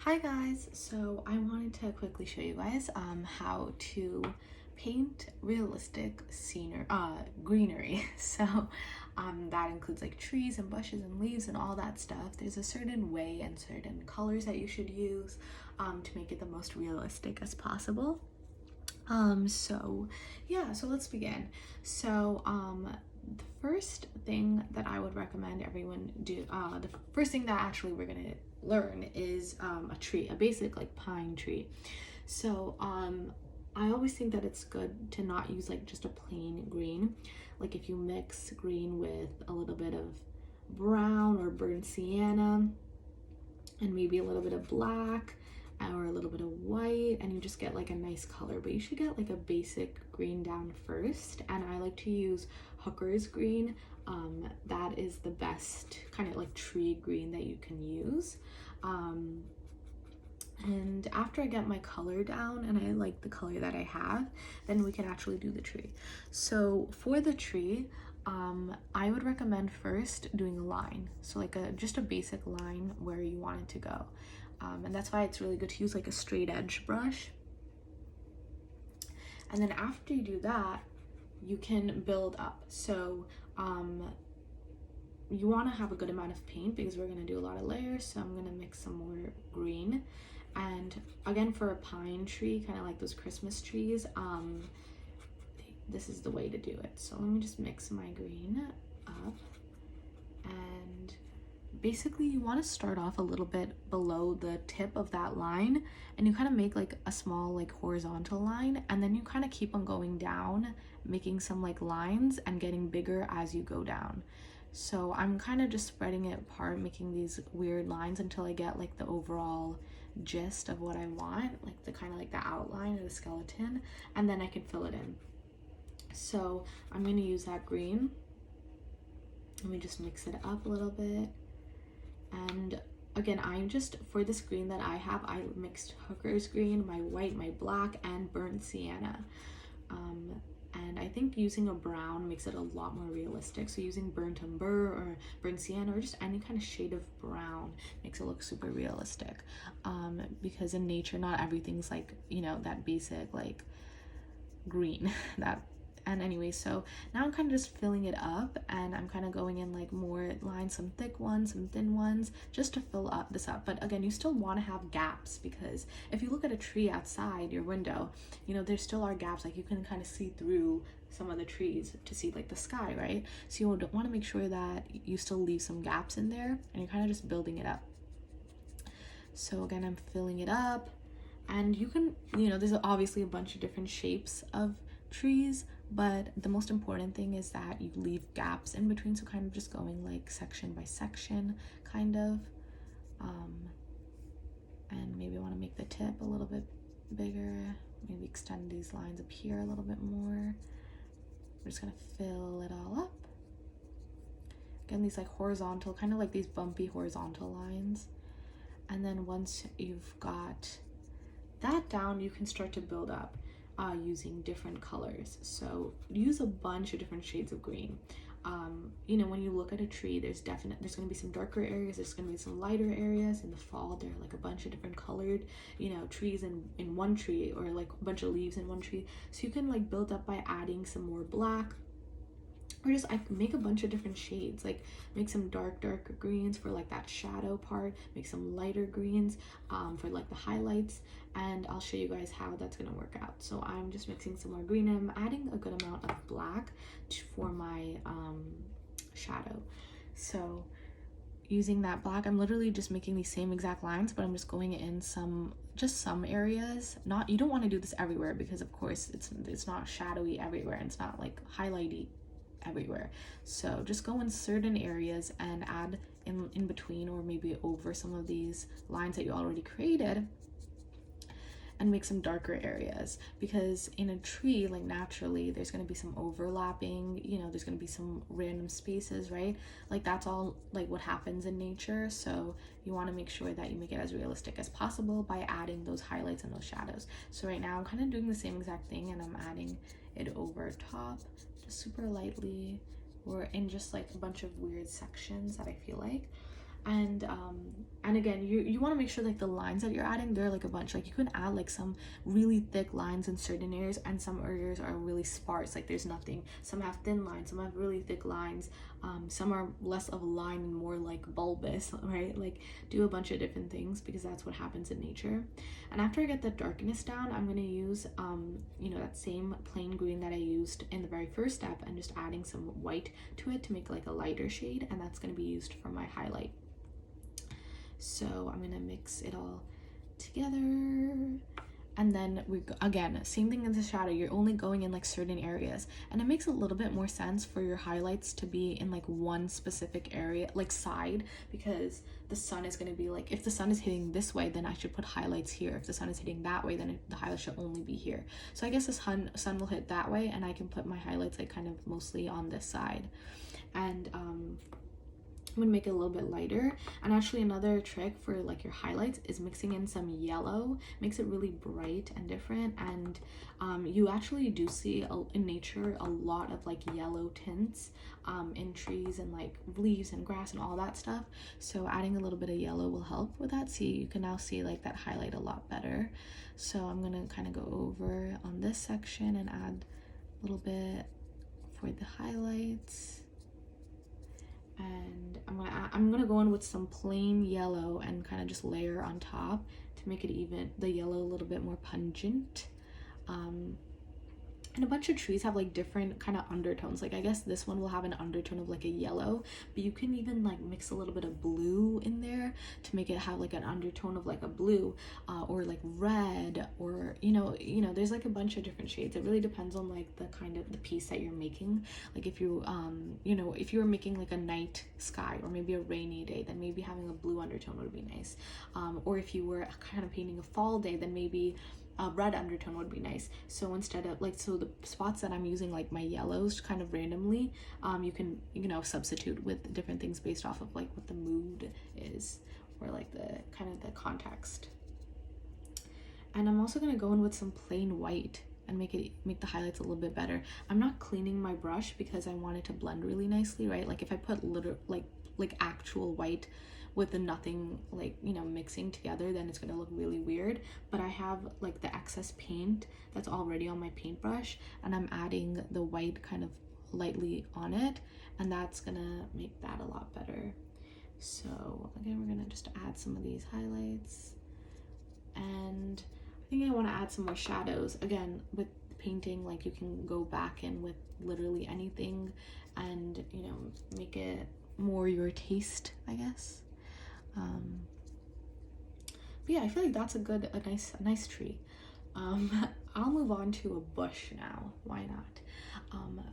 Hi guys, so I wanted to quickly show you guys how to paint realistic greenery. So that includes like trees and bushes and leaves and all that stuff. There's a certain way and certain colors that you should use to make it the most realistic as possible. So yeah, so let's begin. The first thing that I would recommend everyone do, the first thing that actually we're gonna learn is a tree, a basic like pine tree. So I always think that it's good to not use like just a plain green. Like if you mix green with a little bit of brown or burnt sienna and maybe a little bit of black or a little bit of white, and you just get like a nice color. But you should get like a basic green down first, and I like to use Hooker's green. That is the best kind of like tree green that you can use. And after I get my color down and I like the color that I have, then we can actually do the tree. So for the tree, I would recommend first doing a line. So like just a basic line where you want it to go. And that's why it's really good to use like a straight edge brush. And then after you do that, you can build up. So you want to have a good amount of paint because we're going to do a lot of layers. So I'm going to mix some more green. And again, for a pine tree, kind of like those Christmas trees, this is the way to do it. So let me just mix my green up. And basically you want to start off a little bit below the tip of that line, and you kind of make like a small like horizontal line, and then you kind of keep on going down, making some like lines and getting bigger as you go down. So I'm kind of just spreading it apart, making these weird lines until I get like the overall gist of what I want, like the kind of like the outline of the skeleton, and then I can fill it in. So I'm going to use that green. Let me just mix it up a little bit. And again, I'm just, for this green that I have, I mixed Hooker's green, my white, my black, and burnt sienna. And I think using a brown makes it a lot more realistic. So using burnt umber or burnt sienna or just any kind of shade of brown makes it look super realistic. Because in nature, not everything's like, you know, that basic like green that. And anyway, so now I'm kind of just filling it up, and I'm kind of going in like more lines, some thick ones, some thin ones, just to fill up this up. But again, you still want to have gaps, because if you look at a tree outside your window, you know, there still are gaps. Like you can kind of see through some of the trees to see like the sky, right? So you want to make sure that you still leave some gaps in there, and you're kind of just building it up. So again, I'm filling it up, and you can, you know, there's obviously a bunch of different shapes of trees, but the most important thing is that you leave gaps in between. So kind of just going like section by section, kind of, and maybe I want to make the tip a little bit bigger, maybe extend these lines up here a little bit more. We're just gonna fill it all up. Again, these like horizontal, kind of like these bumpy horizontal lines. And then once you've got that down, you can start to build up using different colors. So use a bunch of different shades of green. You know, when you look at a tree, there's going to be some darker areas, there's going to be some lighter areas. In the fall, there are like a bunch of different colored, you know, trees in one tree, or like a bunch of leaves in one tree. So you can like build up by adding some more black, or just I make a bunch of different shades, like make some darker greens for like that shadow part, make some lighter greens for like the highlights, and I'll show you guys how that's gonna work out. So I'm just mixing some more green, and I'm adding a good amount of black for my shadow. So using that black, I'm literally just making these same exact lines, but I'm just going in some areas. Not, you don't want to do this everywhere, because of course it's not shadowy everywhere, and it's not like highlighty everywhere. So just go in certain areas and add in between, or maybe over some of these lines that you already created, and make some darker areas, because in a tree, like naturally there's going to be some overlapping, you know, there's going to be some random spaces, right? Like that's all like what happens in nature. So you want to make sure that you make it as realistic as possible by adding those highlights and those shadows. So right now I'm kind of doing the same exact thing, and I'm adding it over top just super lightly, or in just like a bunch of weird sections that I feel like. And again, you want to make sure like the lines that you're adding, they're like a bunch. Like you can add like some really thick lines in certain areas, and some areas are really sparse, like there's nothing. Some have thin lines, some have really thick lines, some are less of a line and more like bulbous, right? Like do a bunch of different things, because that's what happens in nature. And after I get the darkness down, I'm going to use you know, that same plain green that I used in the very first step, and just adding some white to it to make like a lighter shade, and that's going to be used for my highlight. So I'm gonna mix it all together, and then we again, same thing in the shadow, you're only going in like certain areas, and it makes a little bit more sense for your highlights to be in like one specific area, like side, because the sun is going to be like, if the sun is hitting this way, then I should put highlights here. If the sun is hitting that way, then the highlights should only be here. So I guess the sun will hit that way, and I can put my highlights like kind of mostly on this side. And I'm gonna make it a little bit lighter. And actually another trick for like your highlights is mixing in some yellow. Makes it really bright and different. And you actually do see in nature a lot of like yellow tints in trees and like leaves and grass and all that stuff. So adding a little bit of yellow will help with that. See, you can now see like that highlight a lot better. So I'm gonna kind of go over on this section and add a little bit for the highlights. And I'm gonna go in with some plain yellow and kind of just layer on top to make it even, the yellow a little bit more pungent. And a bunch of trees have like different kind of undertones. Like I guess this one will have an undertone of like a yellow, but you can even like mix a little bit of blue in there to make it have like an undertone of like a blue, or like red, or you know, there's like a bunch of different shades. It really depends on like the kind of the piece that you're making. Like if you you know, if you were making like a night sky or maybe a rainy day, then maybe having a blue undertone would be nice. Or if you were kind of painting a fall day, then maybe a red undertone would be nice. So instead of like, so the spots that I'm using like my yellows kind of randomly, you can, you know, substitute with different things based off of like what the mood is, or like the kind of the context. And I'm also going to go in with some plain white and make the highlights a little bit better. I'm not cleaning my brush because I want it to blend really nicely, right? Like if I put like actual white with the nothing, like, you know, mixing together, then it's gonna look really weird. But I have like the excess paint that's already on my paintbrush, and I'm adding the white kind of lightly on it, and that's gonna make that a lot better. So again, we're gonna just add some of these highlights, and I think I want to add some more shadows. Again, with painting, like you can go back in with literally anything and, you know, make it more your taste, I guess. But yeah, I feel like that's a nice tree. I'll move on to a bush now. Why not?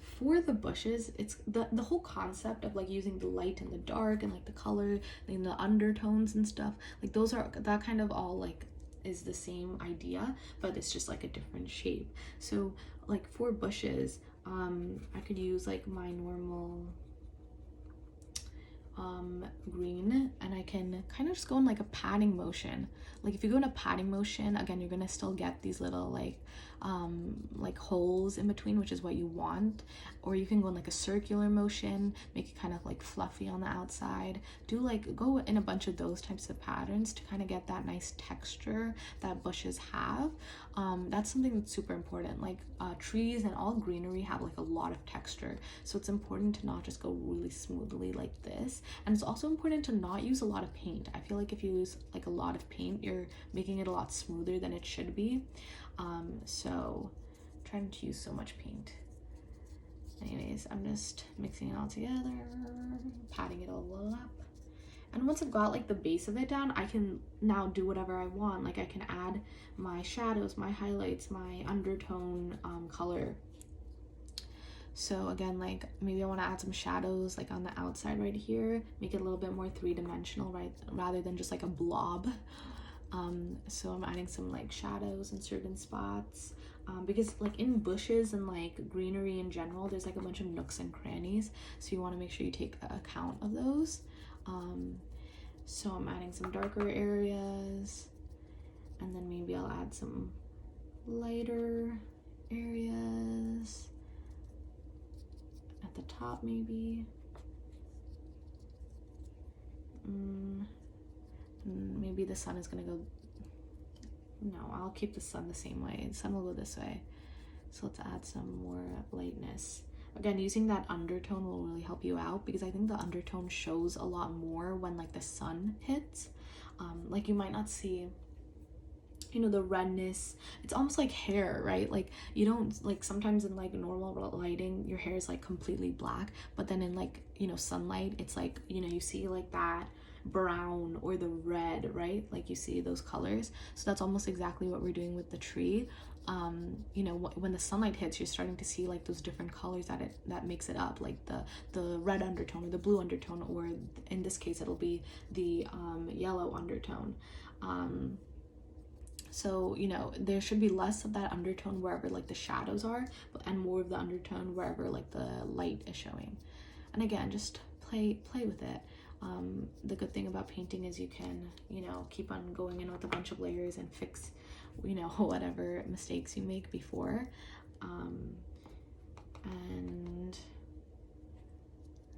For the bushes, it's the whole concept of like using the light and the dark and like the color and the undertones and stuff. Like those are, that kind of all like is the same idea, but it's just like a different shape. So like for bushes, I could use like my normal green, and I can kind of just go in like a patting motion. Like if you go in a patting motion, again, you're gonna still get these little like holes in between, which is what you want. Or you can go in like a circular motion, make it kind of like fluffy on the outside. Go in a bunch of those types of patterns to kind of get that nice texture that bushes have. That's something that's super important. Like trees and all greenery have like a lot of texture, so it's important to not just go really smoothly like this. And it's also important to not use a lot of paint. I feel like if you use like a lot of paint, you're making it a lot smoother than it should be. So trying to use so much paint. Anyways, I'm just mixing it all together, patting it all up. And once I've got like the base of it down, I can now do whatever I want. Like I can add my shadows, my highlights, my undertone color. So again, like maybe I want to add some shadows like on the outside right here, make it a little bit more three-dimensional, right, rather than just like a blob. So I'm adding some like shadows in certain spots, because like in bushes and like greenery in general, there's like a bunch of nooks and crannies, so you want to make sure you take account of those. So I'm adding some darker areas, and then maybe I'll add some lighter areas at the top maybe. Maybe the sun is gonna go, no, I'll keep the sun the same way. The sun will go this way. So let's add some more lightness. Again, using that undertone will really help you out, because I think the undertone shows a lot more when like the sun hits. Like you might not see, you know, the redness. It's almost like hair, right? Like you don't, like sometimes in like normal lighting your hair is like completely black, but then in like, you know, sunlight it's like, you know, you see like that brown or the red, right? Like you see those colors. So that's almost exactly what we're doing with the tree. You know, when the sunlight hits, you're starting to see like those different colors that makes it up, like the red undertone or the blue undertone, or in this case it'll be the yellow undertone. So, you know, there should be less of that undertone wherever like the shadows are, and more of the undertone wherever like the light is showing. And again, just play with it. The good thing about painting is you can, you know, keep on going in with a bunch of layers and fix, you know, whatever mistakes you make before. And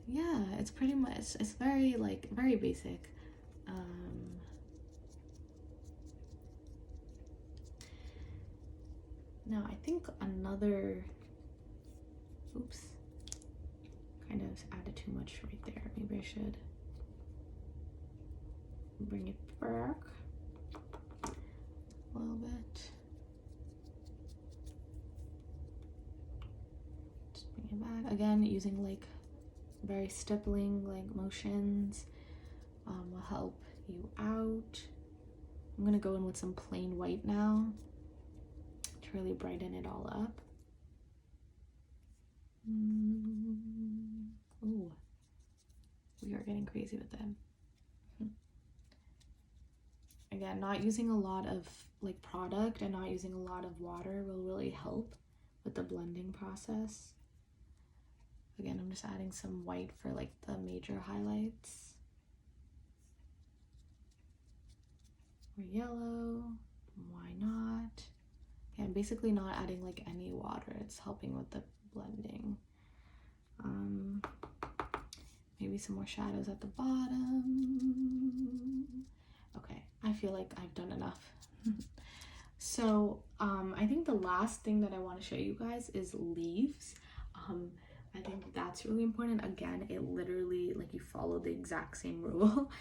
yeah, it's pretty much, it's very like very basic. Now I think another, oops, kind of added too much right there. Maybe I should bring it back a little bit. Just bring it back. Again, using like very stippling like motions will help you out. I'm gonna go in with some plain white now to really brighten it all up. Ooh, we are getting crazy with them. Again, not using a lot of like product and not using a lot of water will really help with the blending process. Again, I'm just adding some white for like the major highlights. Or yellow, why not? Again, basically not adding like any water, it's helping with the blending. Maybe some more shadows at the bottom. Okay, I feel like I've done enough. So I think the last thing that I want to show you guys is leaves. I think that's really important. Again, it literally, like, you follow the exact same rule.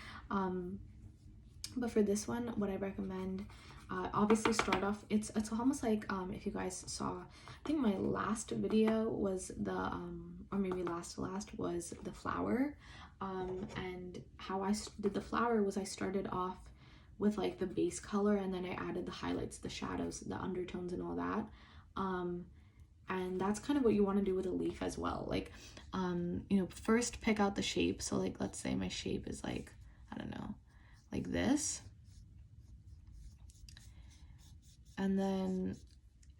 But for this one, what I recommend, obviously start off, it's almost like, if you guys saw, I think my last video was the, or maybe last to last was the flower. And how I did the flower was I started off with like the base color, and then I added the highlights, the shadows, the undertones and all that. And that's kind of what you want to do with a leaf as well. Like, you know, first pick out the shape. So like, let's say my shape is like, I don't know, like this. And then,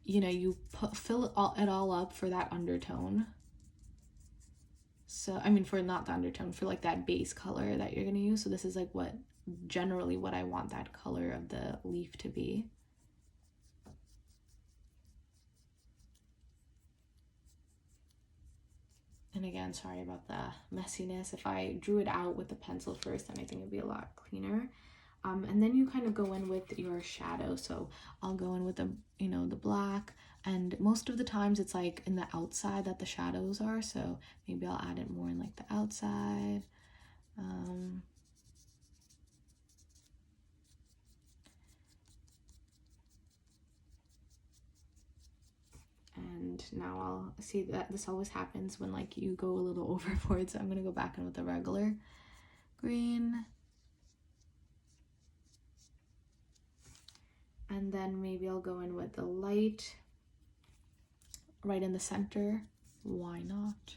you know, you fill it all up for that undertone. So, I mean, for not the undertone, for like that base color that you're gonna use. So this is like what, generally what I want that color of the leaf to be. And again, sorry about the messiness. If I drew it out with the pencil first, then I think it'd be a lot cleaner. And then you kind of go in with your shadow. So I'll go in with the, you know, the black, and most of the times it's like in the outside that the shadows are. So maybe I'll add it more in like the outside. And now I'll see that this always happens when like you go a little overboard. So I'm gonna go back in with the regular green. And then maybe I'll go in with the light right in the center. Why not?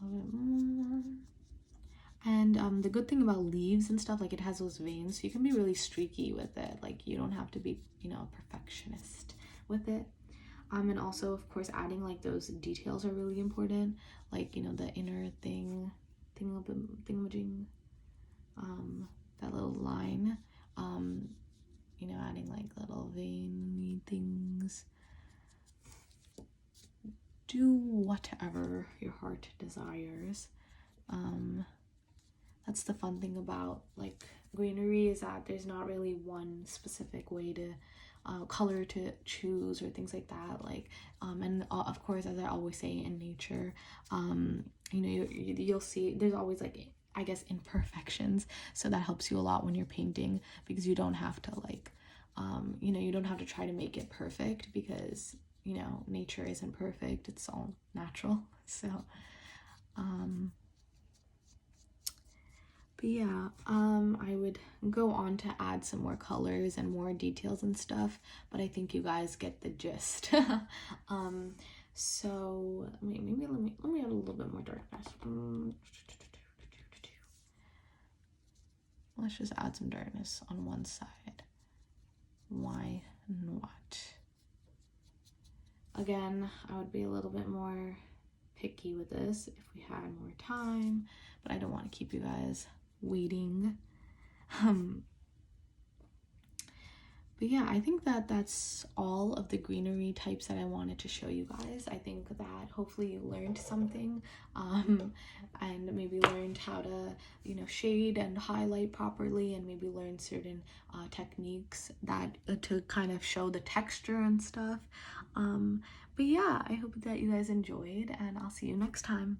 A little bit more. And the good thing about leaves and stuff, like, it has those veins, so you can be really streaky with it. Like, you don't have to be, you know, a perfectionist with it. And also, of course, adding like those details are really important, like, you know, the inner thingamajig, that little line. you know, adding like little veiny things. Do whatever your heart desires. That's the fun thing about like greenery, is that there's not really one specific way to color to choose or things like that. Like and of course, as I always say, in nature, you know, you'll see there's always like, I guess, imperfections, so that helps you a lot when you're painting, because you don't have to like you know, you don't have to try to make it perfect, because you know, nature isn't perfect, it's all natural. So but yeah, I would go on to add some more colors and more details and stuff, but I think you guys get the gist. So maybe let me add a little bit more darkness. Let's just add some darkness on one side. Why not? Again, I would be a little bit more picky with this if we had more time, but I don't want to keep you guys waiting. But yeah, I think that that's all of the greenery types that I wanted to show you guys. I think that hopefully you learned something, and maybe learned how to, you know, shade and highlight properly, and maybe learn certain techniques that to kind of show the texture and stuff. But yeah, I hope that you guys enjoyed, and I'll see you next time.